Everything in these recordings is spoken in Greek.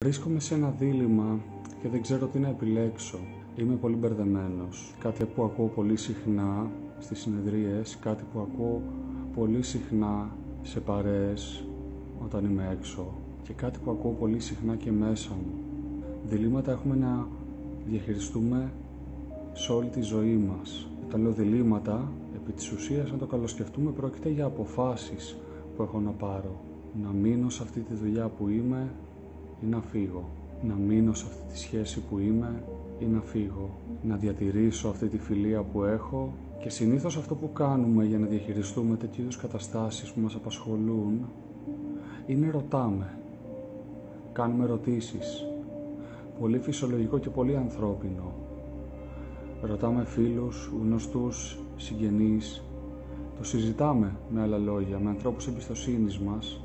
Βρίσκομαι σε ένα δίλημμα και δεν ξέρω τι να επιλέξω. Είμαι πολύ μπερδεμένος. Κάτι που ακούω πολύ συχνά στις συνεδρίες, κάτι που ακούω πολύ συχνά σε παρέες όταν είμαι έξω και κάτι που ακούω πολύ συχνά και μέσα μου. Διλήμματα έχουμε να διαχειριστούμε σε όλη τη ζωή μας. Όταν λέω διλήμματα, επί της ουσίας, αν το καλοσκεφτούμε, πρόκειται για αποφάσεις που έχω να πάρω. Να μείνω σε αυτή τη δουλειά που είμαι ή να φύγω. Να μείνω σε αυτή τη σχέση που είμαι ή να φύγω. Να διατηρήσω αυτή τη φιλία που έχω. Και συνήθως αυτό που κάνουμε για να διαχειριστούμε τέτοιου είδους καταστάσεις που μας απασχολούν είναι ρωτάμε. Κάνουμε ερωτήσεις. Πολύ φυσιολογικό και πολύ ανθρώπινο. Ρωτάμε φίλους, γνωστούς, συγγενείς. Το συζητάμε, με άλλα λόγια, με ανθρώπους εμπιστοσύνης μας.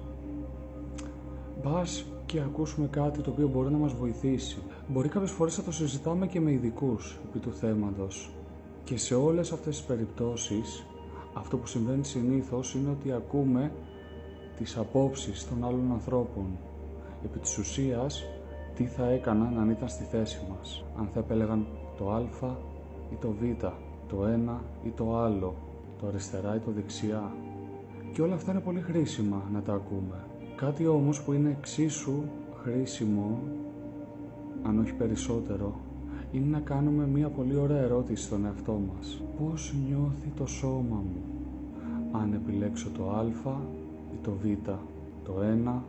Μπας και ακούσουμε κάτι το οποίο μπορεί να μας βοηθήσει. Μπορεί κάποιες φορές να το συζητάμε και με ειδικούς επί του θέματος. Και σε όλες αυτές τις περιπτώσεις, αυτό που συμβαίνει συνήθως είναι ότι ακούμε τις απόψεις των άλλων ανθρώπων. Επί της ουσίας, τι θα έκαναν αν ήταν στη θέση μας. Αν θα επέλεγαν το Α ή το Β, το ένα ή το άλλο, το αριστερά ή το δεξιά. Και όλα αυτά είναι πολύ χρήσιμα να τα ακούμε. Κάτι όμως που είναι εξίσου χρήσιμο, αν όχι περισσότερο, είναι να κάνουμε μια πολύ ωραία ερώτηση στον εαυτό μας. Πώς νιώθει το σώμα μου αν επιλέξω το Α ή το Β, το ένα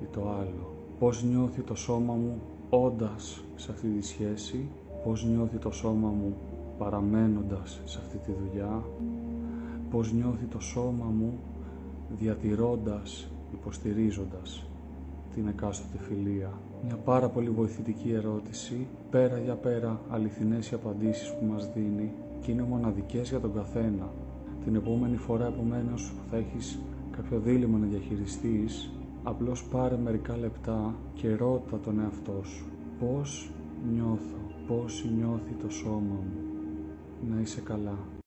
ή το άλλο. Πώς νιώθει το σώμα μου όντας σε αυτή τη σχέση, πώς νιώθει το σώμα μου παραμένοντας σε αυτή τη δουλειά, πώς νιώθει το σώμα μου διατηρώντας, υποστηρίζοντας την εκάστοτε φιλία. Μια πάρα πολύ βοηθητική ερώτηση, πέρα για πέρα αληθινές οι απαντήσεις που μας δίνει και είναι μοναδικές για τον καθένα. Την επόμενη φορά επομένως που θα έχεις κάποιο δίλημμα να διαχειριστείς, απλώς πάρε μερικά λεπτά και ρώτα τον εαυτό σου. Πώς νιώθω, πώς νιώθει το σώμα μου. Να είσαι καλά.